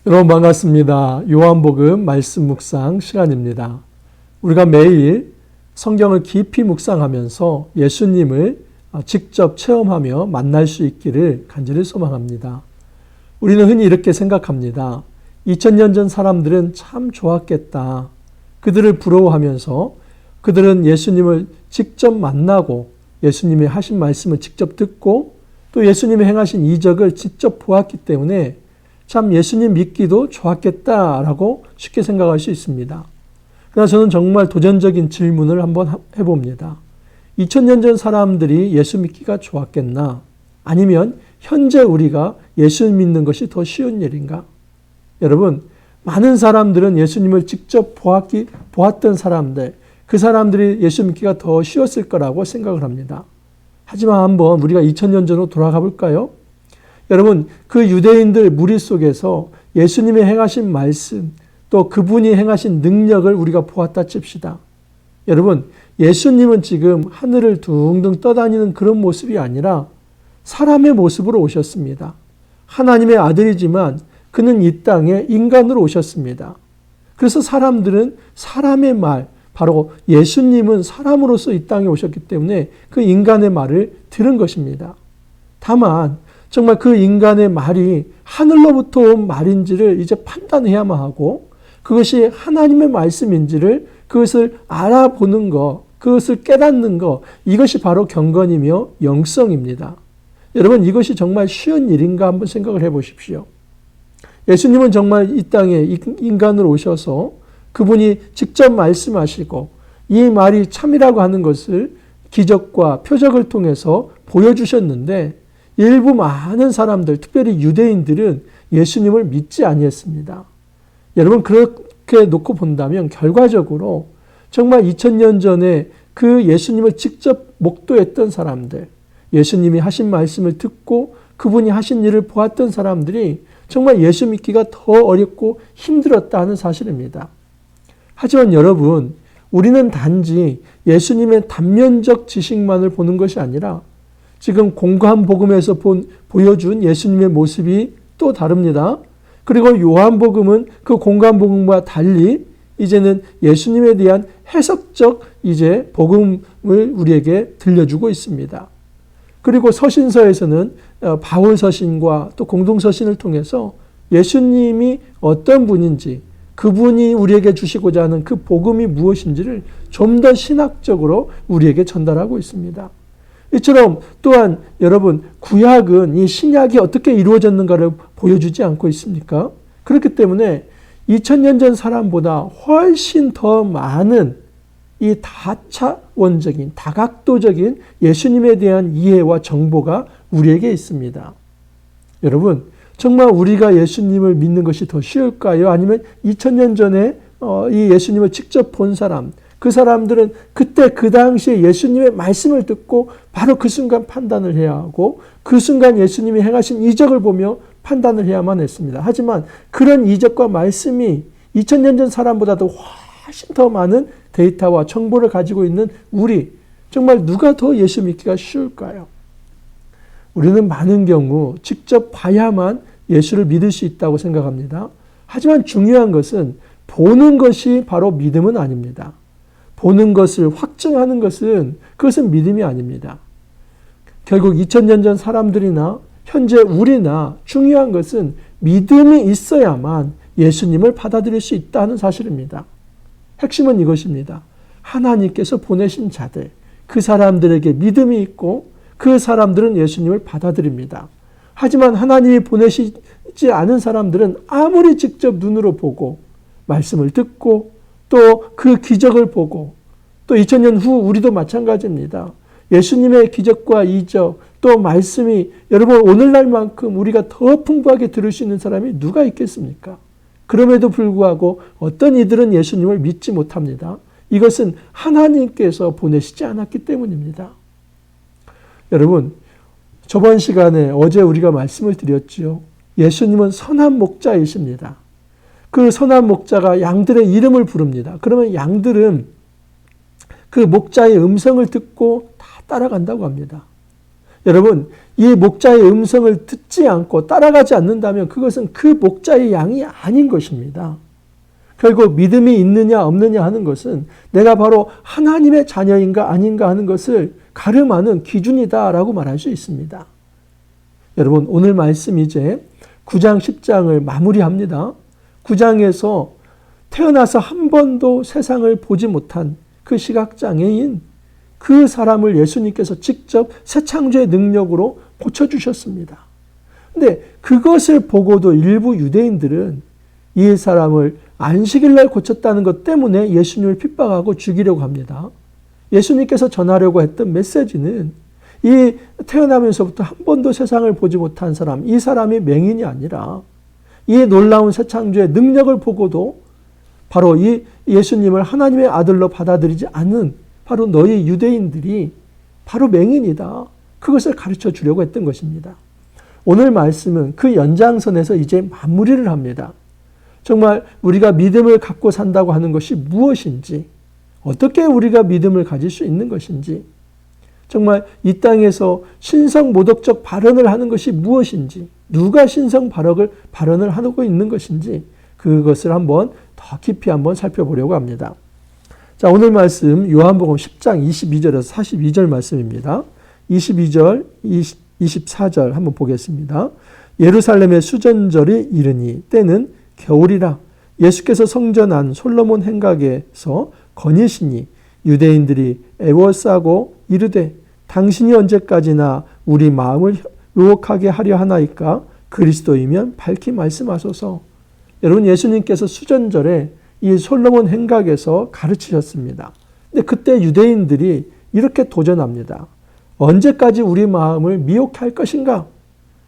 여러분 반갑습니다. 요한복음 말씀 묵상 시간입니다. 우리가 매일 성경을 깊이 묵상하면서 예수님을 직접 체험하며 만날 수 있기를 간절히 소망합니다. 우리는 흔히 이렇게 생각합니다. 2000년 전 사람들은 참 좋았겠다. 그들을 부러워하면서 그들은 예수님을 직접 만나고 예수님이 하신 말씀을 직접 듣고 또 예수님이 행하신 이적을 직접 보았기 때문에 참 예수님 믿기도 좋았겠다라고 쉽게 생각할 수 있습니다. 그러나 저는 정말 도전적인 질문을 한번 해봅니다. 2000년 전 사람들이 예수 믿기가 좋았겠나? 아니면 현재 우리가 예수 믿는 것이 더 쉬운 일인가? 여러분, 많은 사람들은 예수님을 직접 보았던 사람들, 그 사람들이 예수 믿기가 더 쉬웠을 거라고 생각을 합니다. 하지만 한번 우리가 2000년 전으로 돌아가 볼까요? 여러분, 그 유대인들 무리 속에서 예수님이 행하신 말씀, 또 그분이 행하신 능력을 우리가 보았다 칩시다. 여러분, 예수님은 지금 하늘을 둥둥 떠다니는 그런 모습이 아니라 사람의 모습으로 오셨습니다. 하나님의 아들이지만 그는 이 땅에 인간으로 오셨습니다. 그래서 사람들은 사람의 말, 바로 예수님은 사람으로서 이 땅에 오셨기 때문에 그 인간의 말을 들은 것입니다. 다만 정말 그 인간의 말이 하늘로부터 온 말인지를 이제 판단해야만 하고 그것이 하나님의 말씀인지를 그것을 알아보는 것, 그것을 깨닫는 것, 이것이 바로 경건이며 영성입니다. 여러분, 이것이 정말 쉬운 일인가 한번 생각을 해보십시오. 예수님은 정말 이 땅에 인간으로 오셔서 그분이 직접 말씀하시고 이 말이 참이라고 하는 것을 기적과 표적을 통해서 보여주셨는데 일부 많은 사람들, 특별히 유대인들은 예수님을 믿지 아니했습니다. 여러분, 그렇게 놓고 본다면 결과적으로 정말 2000년 전에 그 예수님을 직접 목도했던 사람들, 예수님이 하신 말씀을 듣고 그분이 하신 일을 보았던 사람들이 정말 예수 믿기가 더 어렵고 힘들었다 하는 사실입니다. 하지만 여러분, 우리는 단지 예수님의 단면적 지식만을 보는 것이 아니라 지금 공관복음에서 보여준 예수님의 모습이 또 다릅니다. 그리고 요한복음은 그 공관복음과 달리 이제는 예수님에 대한 해석적 이제 복음을 우리에게 들려주고 있습니다. 그리고 서신서에서는 바울 서신과 또 공동 서신을 통해서 예수님이 어떤 분인지 그분이 우리에게 주시고자 하는 그 복음이 무엇인지를 좀 더 신학적으로 우리에게 전달하고 있습니다. 이처럼 또한 여러분, 구약은 이 신약이 어떻게 이루어졌는가를 보여주지 않고 있습니까? 그렇기 때문에 2000년 전 사람보다 훨씬 더 많은 이 다차원적인, 다각도적인 예수님에 대한 이해와 정보가 우리에게 있습니다. 여러분, 정말 우리가 예수님을 믿는 것이 더 쉬울까요? 아니면 2000년 전에 이 예수님을 직접 본 사람, 그 사람들은 그때 그 당시에 예수님의 말씀을 듣고 바로 그 순간 판단을 해야 하고 그 순간 예수님이 행하신 이적을 보며 판단을 해야만 했습니다. 하지만 그런 이적과 말씀이 2000년 전 사람보다도 훨씬 더 많은 데이터와 정보를 가지고 있는 우리, 정말 누가 더 예수 믿기가 쉬울까요? 우리는 많은 경우 직접 봐야만 예수를 믿을 수 있다고 생각합니다. 하지만 중요한 것은 보는 것이 바로 믿음은 아닙니다. 보는 것을 확증하는 것은 그것은 믿음이 아닙니다. 결국 2000년 전 사람들이나 현재 우리나 중요한 것은 믿음이 있어야만 예수님을 받아들일 수 있다는 사실입니다. 핵심은 이것입니다. 하나님께서 보내신 자들, 그 사람들에게 믿음이 있고 그 사람들은 예수님을 받아들입니다. 하지만 하나님이 보내시지 않은 사람들은 아무리 직접 눈으로 보고 말씀을 듣고 또 그 기적을 보고 또 2000년 후 우리도 마찬가지입니다. 예수님의 기적과 이적 또 말씀이 여러분 오늘날만큼 우리가 더 풍부하게 들을 수 있는 사람이 누가 있겠습니까? 그럼에도 불구하고 어떤 이들은 예수님을 믿지 못합니다. 이것은 하나님께서 보내시지 않았기 때문입니다. 여러분, 저번 시간에 어제 우리가 말씀을 드렸지요. 예수님은 선한 목자이십니다. 그 선한 목자가 양들의 이름을 부릅니다. 그러면 양들은 그 목자의 음성을 듣고 다 따라간다고 합니다. 여러분, 이 목자의 음성을 듣지 않고 따라가지 않는다면 그것은 그 목자의 양이 아닌 것입니다. 결국 믿음이 있느냐 없느냐 하는 것은 내가 바로 하나님의 자녀인가 아닌가 하는 것을 가름하는 기준이다라고 말할 수 있습니다. 여러분, 오늘 말씀 이제 9장 10장을 마무리합니다. 9장에서 태어나서 한 번도 세상을 보지 못한 그 시각장애인, 그 사람을 예수님께서 직접 새 창조의 능력으로 고쳐주셨습니다. 근데 그것을 보고도 일부 유대인들은 이 사람을 안식일날 고쳤다는 것 때문에 예수님을 핍박하고 죽이려고 합니다. 예수님께서 전하려고 했던 메시지는 이 태어나면서부터 한 번도 세상을 보지 못한 사람, 이 사람이 맹인이 아니라 이 놀라운 새 창조의 능력을 보고도 바로 이 예수님을 하나님의 아들로 받아들이지 않는 바로 너희 유대인들이 바로 맹인이다. 그것을 가르쳐 주려고 했던 것입니다. 오늘 말씀은 그 연장선에서 이제 마무리를 합니다. 정말 우리가 믿음을 갖고 산다고 하는 것이 무엇인지, 어떻게 우리가 믿음을 가질 수 있는 것인지, 정말 이 땅에서 신성모독적 발언을 하는 것이 무엇인지, 누가 신성 발언을 하고 있는 것인지, 그것을 한번 더 깊이 한번 살펴보려고 합니다. 자, 오늘 말씀 요한복음 10장 22절에서 42절 말씀입니다. 22절, 24절 한번 보겠습니다. 예루살렘의 수전절이 이르니 때는 겨울이라 예수께서 성전 안 솔로몬 행각에서 거니시니 유대인들이 애워싸고 이르되 당신이 언제까지나 우리 마음을 유혹하게 하려 하나이까 그리스도이면 밝히 말씀하소서. 여러분, 예수님께서 수전절에 이 솔로몬 행각에서 가르치셨습니다. 근데 그때 유대인들이 이렇게 도전합니다. 언제까지 우리 마음을 미혹해 할 것인가?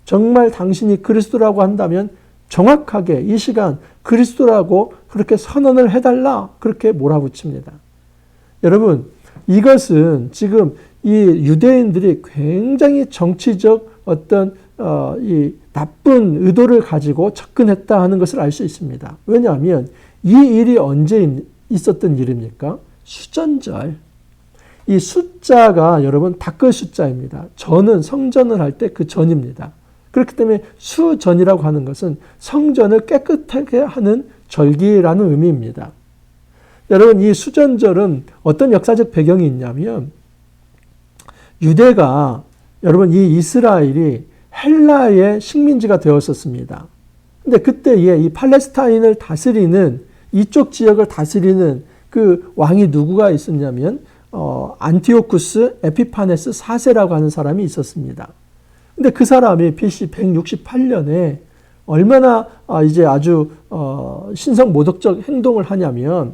정말 당신이 그리스도라고 한다면 정확하게 이 시간 그리스도라고 그렇게 선언을 해달라. 그렇게 몰아붙입니다. 여러분, 이것은 지금 이 유대인들이 굉장히 정치적 어떤 이 나쁜 의도를 가지고 접근했다 하는 것을 알 수 있습니다. 왜냐하면 이 일이 언제 있었던 일입니까? 수전절. 이 숫자가 여러분 닦을 숫자입니다. 전은 성전을 할 때 그 전입니다. 그렇기 때문에 수전이라고 하는 것은 성전을 깨끗하게 하는 절기라는 의미입니다. 여러분, 이 수전절은 어떤 역사적 배경이 있냐면 유대가, 여러분, 이 이스라엘이 헬라의 식민지가 되었었습니다. 근데 그때에 이 팔레스타인을 다스리는, 이쪽 지역을 다스리는 그 왕이 누구가 있었냐면 안티오쿠스 에피파네스 4세라고 하는 사람이 있었습니다. 근데 그 사람이 BC 168년에 얼마나 이제 아주 신성모독적 행동을 하냐면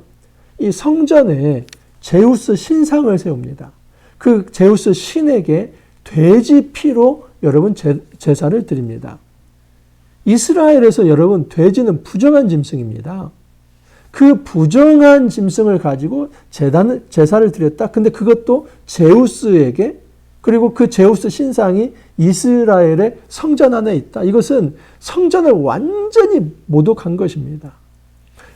이 성전에 제우스 신상을 세웁니다. 그 제우스 신에게 돼지 피로 여러분 제사를 드립니다. 이스라엘에서 여러분 돼지는 부정한 짐승입니다. 그 부정한 짐승을 가지고 제사를 드렸다. 근데 그것도 제우스에게, 그리고 그 제우스 신상이 이스라엘의 성전 안에 있다. 이것은 성전을 완전히 모독한 것입니다.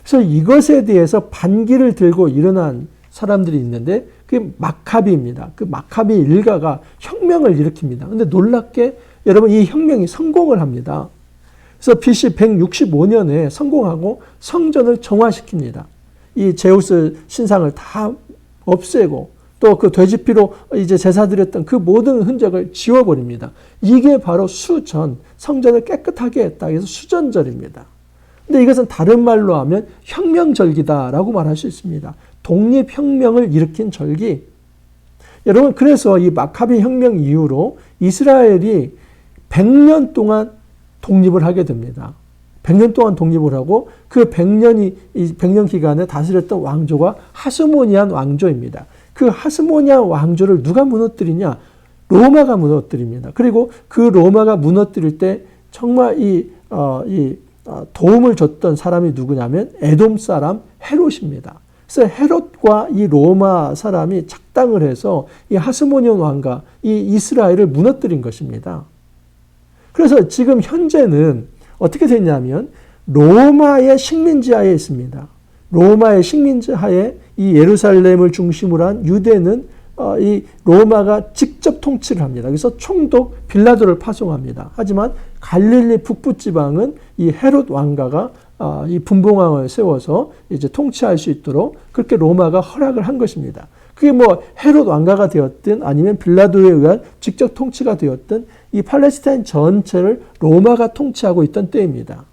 그래서 이것에 대해서 반기를 들고 일어난 사람들이 있는데 그게 마카비입니다. 그 마카비 일가가 혁명을 일으킵니다. 그런데 놀랍게 여러분 이 혁명이 성공을 합니다. 그래서 BC 165년에 성공하고 성전을 정화시킵니다. 이 제우스 신상을 다 없애고 또 그 돼지피로 이제 제사드렸던 그 모든 흔적을 지워버립니다. 이게 바로 수전, 성전을 깨끗하게 했다. 그래서 수전절입니다. 근데 이것은 다른 말로 하면 혁명절기다라고 말할 수 있습니다. 독립혁명을 일으킨 절기. 여러분, 그래서 이 마카비 혁명 이후로 이스라엘이 100년 동안 독립을 하게 됩니다. 100년 동안 독립을 하고 그 100년 기간에 다스렸던 왕조가 하스모니안 왕조입니다. 그 하스모니안 왕조를 누가 무너뜨리냐? 로마가 무너뜨립니다. 그리고 그 로마가 무너뜨릴 때 정말 도움을 줬던 사람이 누구냐면 에돔 사람 헤롯입니다. 그래서 헤롯과 이 로마 사람이 작당을 해서 이 하스모니안 왕과 이 이스라엘을 무너뜨린 것입니다. 그래서 지금 현재는 어떻게 됐냐면 로마의 식민지 하에 있습니다. 로마의 식민지 하에 이 예루살렘을 중심으로 한 유대는 이 로마가 직접 통치를 합니다. 그래서 총독 빌라도를 파송합니다. 하지만 갈릴리 북부 지방은 이 헤롯 왕가가 이 분봉왕을 세워서 이제 통치할 수 있도록 그렇게 로마가 허락을 한 것입니다. 그게 뭐 헤롯 왕가가 되었든 아니면 빌라도에 의한 직접 통치가 되었든 이 팔레스타인 전체를 로마가 통치하고 있던 때입니다.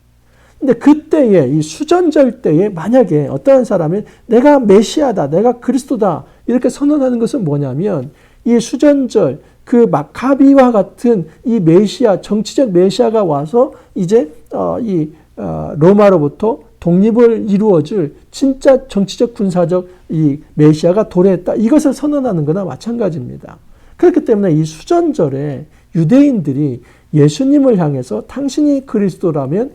근데 그때에 이 수전절 때에 만약에 어떠한 사람이 내가 메시아다, 내가 그리스도다 이렇게 선언하는 것은 뭐냐면 이 수전절 그 마카비와 같은 이 메시아, 정치적 메시아가 와서 이제 로마로부터 독립을 이루어줄 진짜 정치적 군사적 이 메시아가 도래했다. 이것을 선언하는 거나 마찬가지입니다. 그렇기 때문에 이 수전절에 유대인들이 예수님을 향해서 당신이 그리스도라면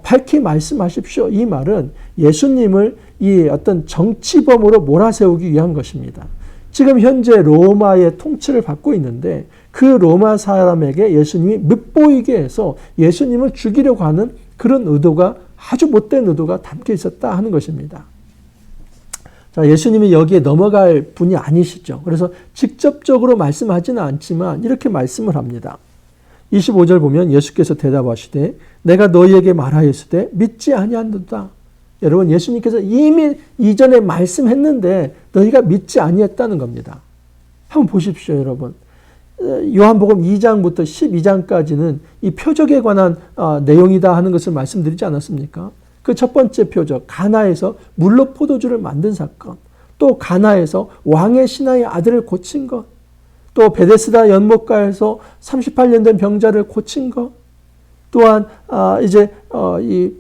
밝히 말씀하십시오. 이 말은 예수님을 이 어떤 정치범으로 몰아세우기 위한 것입니다. 지금 현재 로마의 통치를 받고 있는데 그 로마 사람에게 예수님이 밉보이게 해서 예수님을 죽이려고 하는 그런 의도가 아주 못된 의도가 담겨 있었다 하는 것입니다. 자, 예수님이 여기에 넘어갈 분이 아니시죠. 그래서 직접적으로 말씀하지는 않지만 이렇게 말씀을 합니다. 25절 보면 예수께서 대답하시되 내가 너희에게 말하였으되 믿지 아니한도다. 여러분 예수님께서 이미 이전에 말씀했는데 너희가 믿지 아니했다는 겁니다. 한번 보십시오 여러분. 요한복음 2장부터 12장까지는 이 표적에 관한 내용이다 하는 것을 말씀드리지 않았습니까? 그 첫 번째 표적 가나에서 물로 포도주를 만든 사건, 또 가나에서 왕의 신하의 아들을 고친 것, 또 베데스다 연못가에서 38년 된 병자를 고친 것, 또한 이제 이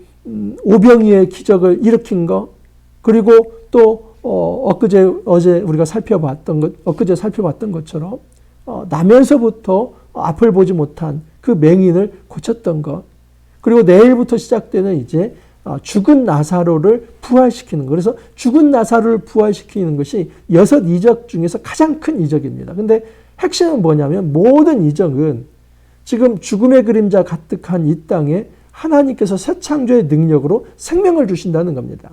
오병이의 기적을 일으킨 것, 그리고 또 어제 우리가 엊그제 살펴봤던 것처럼 나면서부터 앞을 보지 못한 그 맹인을 고쳤던 것, 그리고 내일부터 시작되는 이제 죽은 나사로를 부활시키는 것. 그래서 죽은 나사로를 부활시키는 것이 6 이적 중에서 가장 큰 이적입니다. 근데 핵심은 뭐냐면 모든 이적은 지금 죽음의 그림자 가득한 이 땅에 하나님께서 새 창조의 능력으로 생명을 주신다는 겁니다.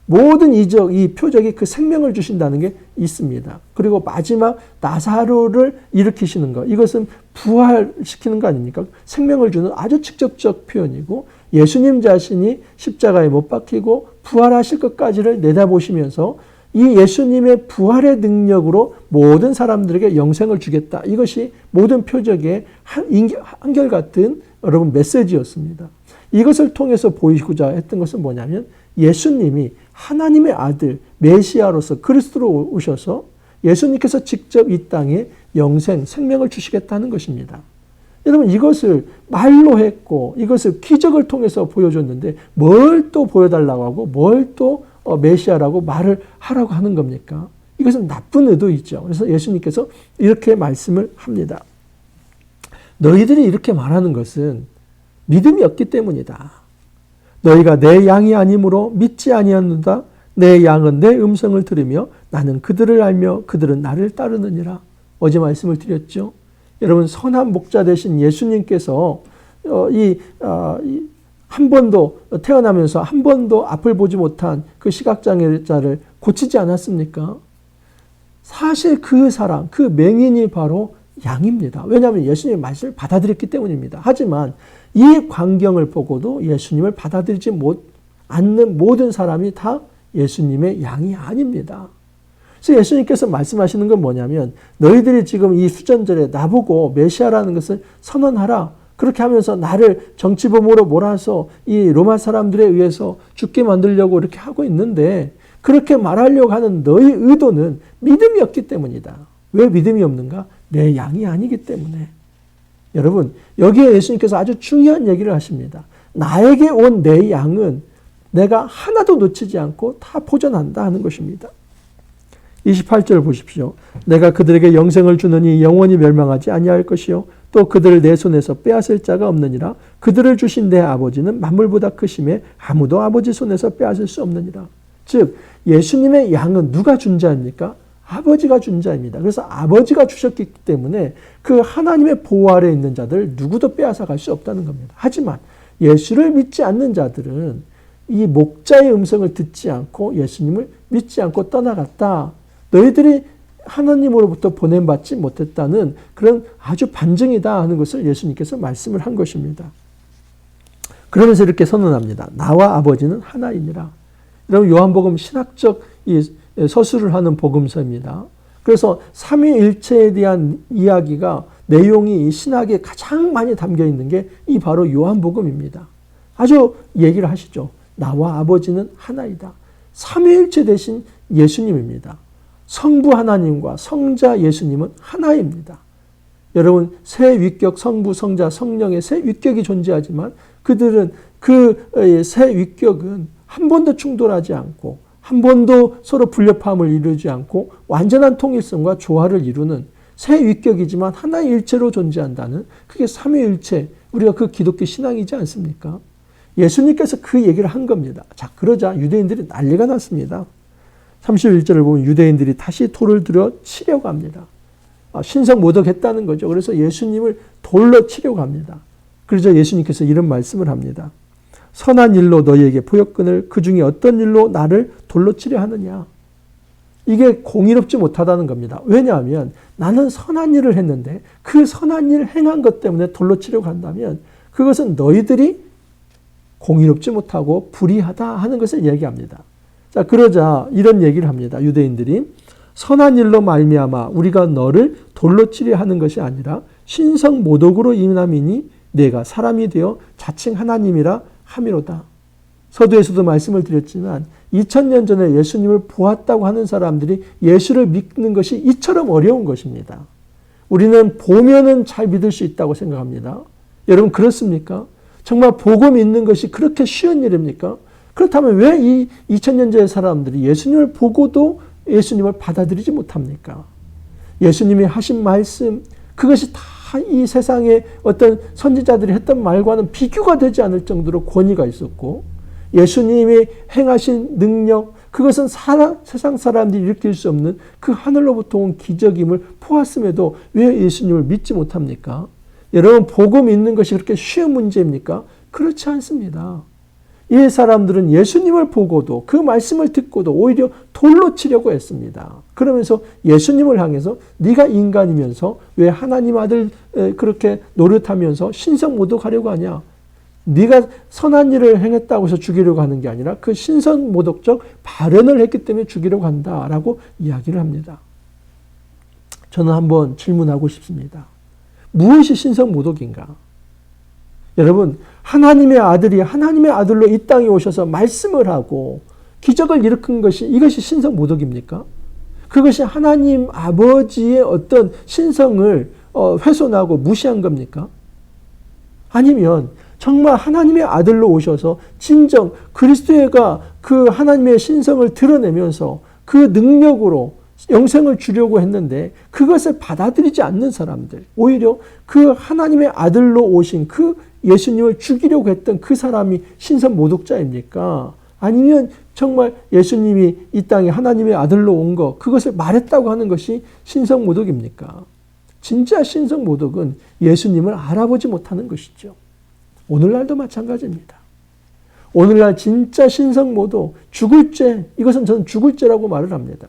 모든 이적, 이 표적이 그 생명을 주신다는 게 있습니다. 그리고 마지막 나사로를 일으키시는 것, 이것은 부활시키는 거 아닙니까? 생명을 주는 아주 직접적 표현이고 예수님 자신이 십자가에 못 박히고 부활하실 것까지를 내다보시면서 이 예수님의 부활의 능력으로 모든 사람들에게 영생을 주겠다. 이것이 모든 표적의 한결같은 여러분 메시지였습니다. 이것을 통해서 보이고자 했던 것은 뭐냐면 예수님이 하나님의 아들 메시아로서 그리스도로 오셔서 예수님께서 직접 이 땅에 영생, 생명을 주시겠다는 것입니다. 여러분 이것을 말로 했고 이것을 기적을 통해서 보여줬는데 뭘 또 보여달라고 하고 뭘 또 메시아라고 말을 하라고 하는 겁니까? 이것은 나쁜 의도이죠. 그래서 예수님께서 이렇게 말씀을 합니다. 너희들이 이렇게 말하는 것은 믿음이 없기 때문이다. 너희가 내 양이 아니므로 믿지 아니하는다. 내 양은 내 음성을 들으며 나는 그들을 알며 그들은 나를 따르느니라. 어제 말씀을 드렸죠. 여러분 선한 목자 되신 예수님께서 한 번도 태어나면서 한 번도 앞을 보지 못한 그 시각장애자를 고치지 않았습니까? 사실 그 사람, 그 맹인이 바로 양입니다. 왜냐하면 예수님의 말씀을 받아들였기 때문입니다. 하지만 이 광경을 보고도 예수님을 받아들이지 않는 모든 사람이 다 예수님의 양이 아닙니다. 그래서 예수님께서 말씀하시는 건 뭐냐면 너희들이 지금 이 수전절에 나보고 메시아라는 것을 선언하라. 그렇게 하면서 나를 정치범으로 몰아서 이 로마 사람들에 의해서 죽게 만들려고 이렇게 하고 있는데 그렇게 말하려고 하는 너희 의도는 믿음이 없기 때문이다. 왜 믿음이 없는가? 내 양이 아니기 때문에. 여러분 여기에 예수님께서 아주 중요한 얘기를 하십니다. 나에게 온 내 양은 내가 하나도 놓치지 않고 다 보존한다 하는 것입니다. 28절 보십시오. 내가 그들에게 영생을 주느니 영원히 멸망하지 아니할 것이요 또 그들을 내 손에서 빼앗을 자가 없느니라. 그들을 주신 내 아버지는 만물보다 크심에 아무도 아버지 손에서 빼앗을 수 없느니라. 즉 예수님의 양은 누가 준 자입니까? 아버지가 준 자입니다. 그래서 아버지가 주셨기 때문에 그 하나님의 보호 아래 있는 자들 누구도 빼앗아 갈 수 없다는 겁니다. 하지만 예수를 믿지 않는 자들은 이 목자의 음성을 듣지 않고 예수님을 믿지 않고 떠나갔다. 너희들이 하나님으로부터 보냄받지 못했다는 그런 아주 반증이다 하는 것을 예수님께서 말씀을 한 것입니다. 그러면서 이렇게 선언합니다. 나와 아버지는 하나이니라. 여러분 요한복음 신학적 서술을 하는 복음서입니다. 그래서 삼위일체에 대한 이야기가 내용이 신학에 가장 많이 담겨 있는 게 이 바로 요한복음입니다. 아주 얘기를 하시죠. 나와 아버지는 하나이다. 삼위일체 대신 예수님입니다. 성부 하나님과 성자 예수님은 하나입니다. 여러분 세 위격 성부 성자 성령의 세 위격이 존재하지만 그들은 그 세 위격은 한 번도 충돌하지 않고 한 번도 서로 불협화음을 이루지 않고 완전한 통일성과 조화를 이루는 세 위격이지만 하나의 일체로 존재한다는 그게 삼위일체, 우리가 그 기독교 신앙이지 않습니까? 예수님께서 그 얘기를 한 겁니다. 자, 그러자 유대인들이 난리가 났습니다. 31절을 보면 유대인들이 다시 돌을 들여 치려고 합니다. 신성 모독했다는 거죠. 그래서 예수님을 돌로 치려고 합니다. 그러자 예수님께서 이런 말씀을 합니다. 선한 일로 너희에게 보였거늘 그 중에 어떤 일로 나를 돌로 치려 하느냐. 이게 공의롭지 못하다는 겁니다. 왜냐하면 나는 선한 일을 했는데 그 선한 일을 행한 것 때문에 돌로 치려고 한다면 그것은 너희들이 공의롭지 못하고 불의하다 하는 것을 얘기합니다. 자, 그러자 이런 얘기를 합니다. 유대인들이 선한 일로 말미암아 우리가 너를 돌로 치려 하는 것이 아니라 신성 모독으로 인함이니 내가 사람이 되어 자칭 하나님이라 함이로다. 서두에서도 말씀을 드렸지만 2000년 전에 예수님을 보았다고 하는 사람들이 예수를 믿는 것이 이처럼 어려운 것입니다. 우리는 보면은 잘 믿을 수 있다고 생각합니다. 여러분 그렇습니까? 정말 보고 믿는 것이 그렇게 쉬운 일입니까? 그렇다면 왜 이 2000년 전의 사람들이 예수님을 보고도 예수님을 받아들이지 못합니까? 예수님이 하신 말씀, 그것이 다 이 세상의 어떤 선지자들이 했던 말과는 비교가 되지 않을 정도로 권위가 있었고 예수님이 행하신 능력, 그것은 세상 사람들이 일으킬 수 없는 그 하늘로부터 온 기적임을 보았음에도 왜 예수님을 믿지 못합니까? 여러분 보고 믿는 것이 그렇게 쉬운 문제입니까? 그렇지 않습니다. 이 사람들은 예수님을 보고도 그 말씀을 듣고도 오히려 돌로 치려고 했습니다. 그러면서 예수님을 향해서 네가 인간이면서 왜 하나님 아들 그렇게 노릇하면서 신성 모독하려고 하냐? 네가 선한 일을 행했다고 해서 죽이려고 하는 게 아니라 그 신성 모독적 발언을 했기 때문에 죽이려고 한다라고 이야기를 합니다. 저는 한번 질문하고 싶습니다. 무엇이 신성 모독인가? 여러분 하나님의 아들이 하나님의 아들로 이 땅에 오셔서 말씀을 하고 기적을 일으킨 것이 이것이 신성 모독입니까? 그것이 하나님 아버지의 어떤 신성을 훼손하고 무시한 겁니까? 아니면 정말 하나님의 아들로 오셔서 진정 그리스도가 그 하나님의 신성을 드러내면서 그 능력으로 영생을 주려고 했는데 그것을 받아들이지 않는 사람들, 오히려 그 하나님의 아들로 오신 그 예수님을 죽이려고 했던 그 사람이 신성 모독자입니까? 아니면 정말 예수님이 이 땅에 하나님의 아들로 온 것, 그것을 말했다고 하는 것이 신성 모독입니까? 진짜 신성 모독은 예수님을 알아보지 못하는 것이죠. 오늘날도 마찬가지입니다. 오늘날 진짜 신성 모독, 죽을 죄, 이것은 저는 죽을 죄라고 말을 합니다.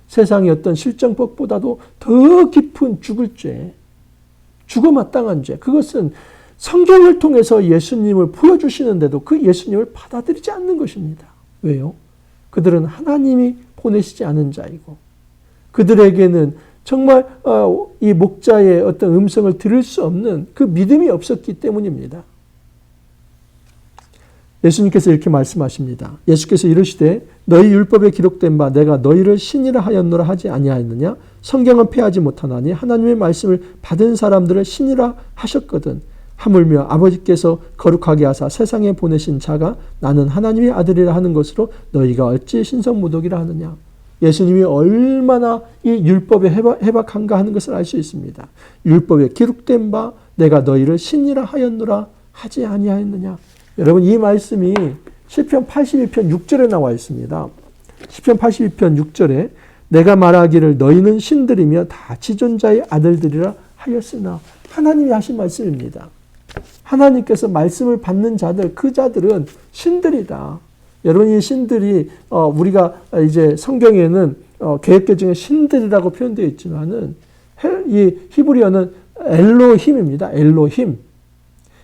세상의 어떤 실정법보다도 더 깊은 죽을 죄, 죽어 마땅한 죄, 그것은 성경을 통해서 예수님을 보여주시는데도 그 예수님을 받아들이지 않는 것입니다. 왜요? 그들은 하나님이 보내시지 않은 자이고 그들에게는 정말 이 목자의 어떤 음성을 들을 수 없는 그 믿음이 없었기 때문입니다. 예수님께서 이렇게 말씀하십니다. 예수께서 이르시되 너희 율법에 기록된 바 내가 너희를 신이라 하였노라 하지 아니하였느냐? 성경은 폐하지 못하나니 하나님의 말씀을 받은 사람들을 신이라 하셨거든. 하물며 아버지께서 거룩하게 하사 세상에 보내신 자가 나는 하나님의 아들이라 하는 것으로 너희가 어찌 신성모독이라 하느냐. 예수님이 얼마나 이 율법에 해박한가 하는 것을 알 수 있습니다. 율법에 기록된 바 내가 너희를 신이라 하였노라 하지 아니하였느냐. 여러분 이 말씀이 시편 82편 6절에 나와 있습니다. 시편 82편 6절에 내가 말하기를 너희는 신들이며 다 지존자의 아들들이라 하였으나 하나님이 하신 말씀입니다. 하나님께서 말씀을 받는 자들, 그 자들은 신들이다. 여러분 이 신들이 우리가 이제 성경에는 개역개정에 신들이라고 표현되어 있지만은 이 히브리어는 엘로힘입니다. 엘로힘.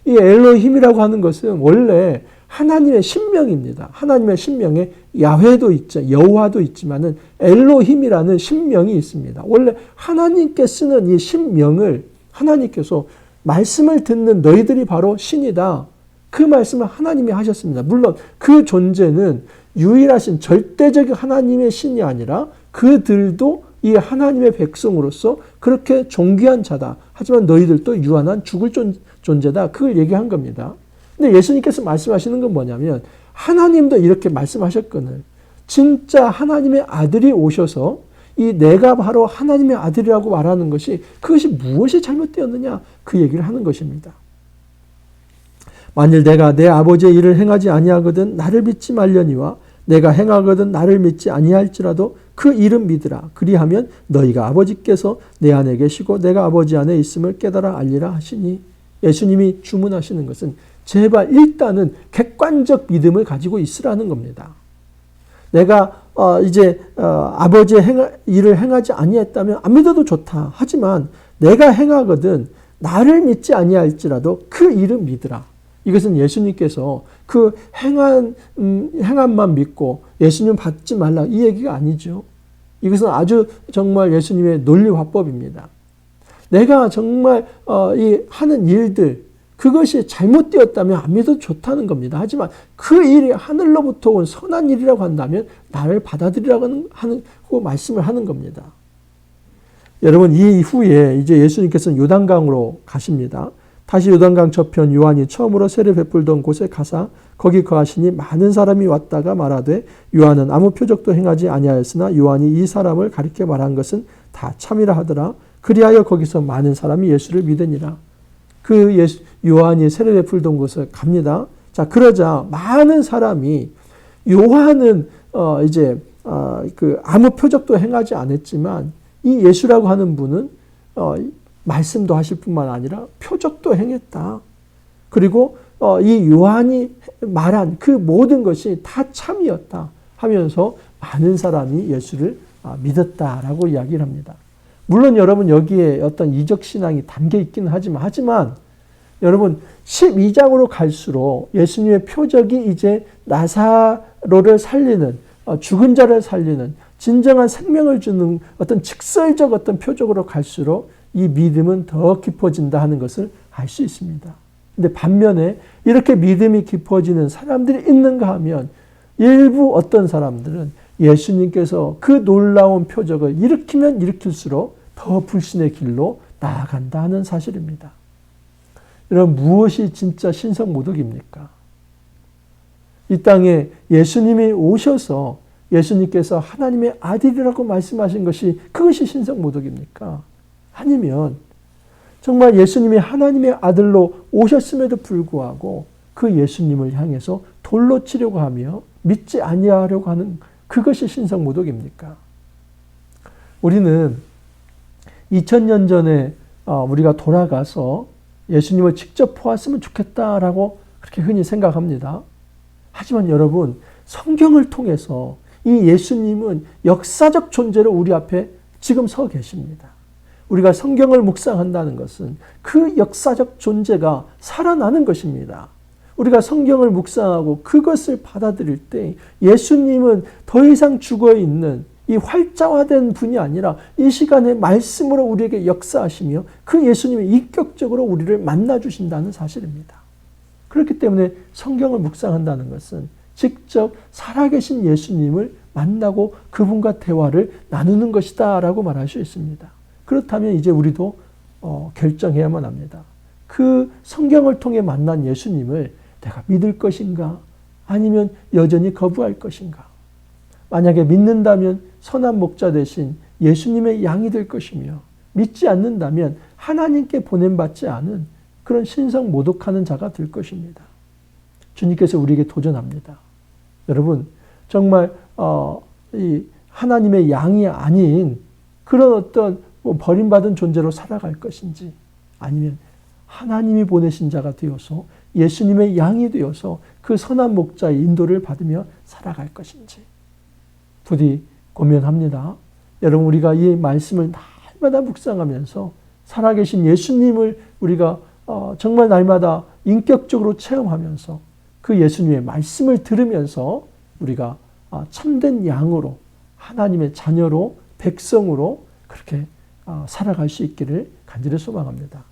이 엘로힘이라고 하는 것은 원래 하나님의 신명입니다. 하나님의 신명에 야훼도 있죠. 여호와도 있지만은 엘로힘이라는 신명이 있습니다. 원래 하나님께 쓰는 이 신명을 하나님께서 말씀을 듣는 너희들이 바로 신이다. 그 말씀을 하나님이 하셨습니다. 물론 그 존재는 유일하신 절대적 하나님의 신이 아니라 그들도 이 하나님의 백성으로서 그렇게 존귀한 자다. 하지만 너희들도 유한한 죽을 존재다. 그걸 얘기한 겁니다. 근데 예수님께서 말씀하시는 건 뭐냐면 하나님도 이렇게 말씀하셨거늘 진짜 하나님의 아들이 오셔서 이 내가 바로 하나님의 아들이라고 말하는 것이 그것이 무엇이 잘못되었느냐 그 얘기를 하는 것입니다. 만일 내가 내 아버지의 일을 행하지 아니하거든 나를 믿지 말려니와 내가 행하거든 나를 믿지 아니할지라도 그 일은 믿으라. 그리하면 너희가 아버지께서 내 안에 계시고 내가 아버지 안에 있음을 깨달아 알리라 하시니 예수님이 주문하시는 것은 제발 일단은 객관적 믿음을 가지고 있으라는 겁니다. 내가 이제 아버지의 일을 행하지 아니했다면 안 믿어도 좋다. 하지만 내가 행하거든 나를 믿지 아니할지라도 그 일은 믿으라. 이것은 예수님께서 그 행함만 믿고 예수님 받지 말라 이 얘기가 아니죠. 이것은 아주 정말 예수님의 논리 화법입니다. 내가 정말 이 하는 일들 그것이 잘못되었다면 안 믿어도 좋다는 겁니다. 하지만 그 일이 하늘로부터 온 선한 일이라고 한다면 나를 받아들이라고 하는 말씀을 하는 겁니다. 여러분 이 이후에 이제 예수님께서는 요단강으로 가십니다. 다시 요단강 저편 요한이 처음으로 세례 베풀던 곳에 가사 거기 거하시니 많은 사람이 왔다가 말하되 요한은 아무 표적도 행하지 아니하였으나 요한이 이 사람을 가리켜 말한 것은 다 참이라 하더라. 그리하여 거기서 많은 사람이 예수를 믿으니라. 그 요한이 세례 베풀던 곳에 갑니다. 자 그러자 많은 사람이 요한은 그 아무 표적도 행하지 않았지만 이 예수라고 하는 분은 말씀도 하실 뿐만 아니라 표적도 행했다. 그리고 이 요한이 말한 그 모든 것이 다 참이었다 하면서 많은 사람이 예수를 믿었다라고 이야기를 합니다. 물론 여러분 여기에 어떤 이적 신앙이 담겨 있기는 하지만 여러분 12장으로 갈수록 예수님의 표적이 이제 나사로를 살리는 죽은 자를 살리는 진정한 생명을 주는 어떤 직설적 어떤 표적으로 갈수록 이 믿음은 더 깊어진다 하는 것을 알 수 있습니다. 근데 반면에 이렇게 믿음이 깊어지는 사람들이 있는가 하면 일부 어떤 사람들은 예수님께서 그 놀라운 표적을 일으키면 일으킬수록 더 불신의 길로 나아간다 하는 사실입니다. 여러분 무엇이 진짜 신성모독입니까? 이 땅에 예수님이 오셔서 예수님께서 하나님의 아들이라고 말씀하신 것이 그것이 신성모독입니까? 아니면 정말 예수님이 하나님의 아들로 오셨음에도 불구하고 그 예수님을 향해서 돌로 치려고 하며 믿지 아니하려고 하는 그것이 신성모독입니까? 우리는 2000년 전에 우리가 돌아가서 예수님을 직접 보았으면 좋겠다라고 그렇게 흔히 생각합니다. 하지만 여러분 성경을 통해서 이 예수님은 역사적 존재로 우리 앞에 지금 서 계십니다. 우리가 성경을 묵상한다는 것은 그 역사적 존재가 살아나는 것입니다. 우리가 성경을 묵상하고 그것을 받아들일 때 예수님은 더 이상 죽어있는 이 활자화된 분이 아니라 이 시간에 말씀으로 우리에게 역사하시며 그 예수님이 인격적으로 우리를 만나주신다는 사실입니다. 그렇기 때문에 성경을 묵상한다는 것은 직접 살아계신 예수님을 만나고 그분과 대화를 나누는 것이다 라고 말할 수 있습니다. 그렇다면 이제 우리도 결정해야만 합니다. 그 성경을 통해 만난 예수님을 내가 믿을 것인가 아니면 여전히 거부할 것인가. 만약에 믿는다면 선한 목자 대신 예수님의 양이 될 것이며 믿지 않는다면 하나님께 보냄받지 않은 그런 신성모독하는 자가 될 것입니다. 주님께서 우리에게 도전합니다. 여러분 정말 이 하나님의 양이 아닌 그런 어떤 버림받은 존재로 살아갈 것인지 아니면 하나님이 보내신 자가 되어서 예수님의 양이 되어서 그 선한 목자의 인도를 받으며 살아갈 것인지 부디 고면합니다. 여러분, 우리가 이 말씀을 날마다 묵상하면서 살아계신 예수님을 우리가 정말 날마다 인격적으로 체험하면서 그 예수님의 말씀을 들으면서 우리가 참된 양으로, 하나님의 자녀로, 백성으로 그렇게 살아갈 수 있기를 간절히 소망합니다.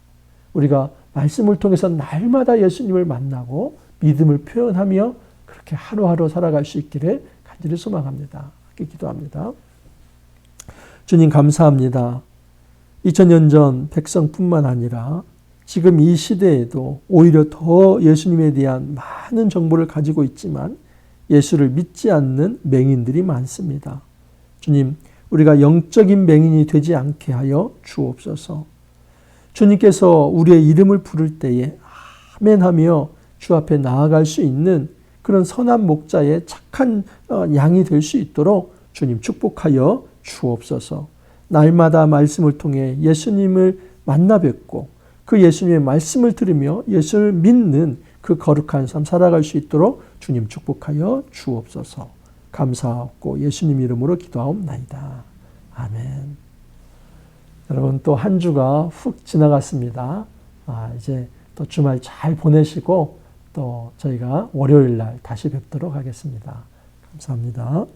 우리가 말씀을 통해서 날마다 예수님을 만나고 믿음을 표현하며 그렇게 하루하루 살아갈 수 있기를 간절히 소망합니다. 기도합니다. 주님, 감사합니다. 2000년 전 백성뿐만 아니라 지금 이 시대에도 오히려 더 예수님에 대한 많은 정보를 가지고 있지만 예수를 믿지 않는 맹인들이 많습니다. 주님, 우리가 영적인 맹인이 되지 않게 하여 주옵소서. 주님께서 우리의 이름을 부를 때에 아멘 하며 주 앞에 나아갈 수 있는 그런 선한 목자의 착한 양이 될 수 있도록 주님 축복하여 주옵소서. 날마다 말씀을 통해 예수님을 만나 뵙고 그 예수님의 말씀을 들으며 예수를 믿는 그 거룩한 삶 살아갈 수 있도록 주님 축복하여 주옵소서. 감사하고 예수님 이름으로 기도하옵나이다. 아멘. 여러분, 또 한 주가 훅 지나갔습니다. 이제 또 주말 잘 보내시고 또 저희가 월요일 날 다시 뵙도록 하겠습니다. 감사합니다.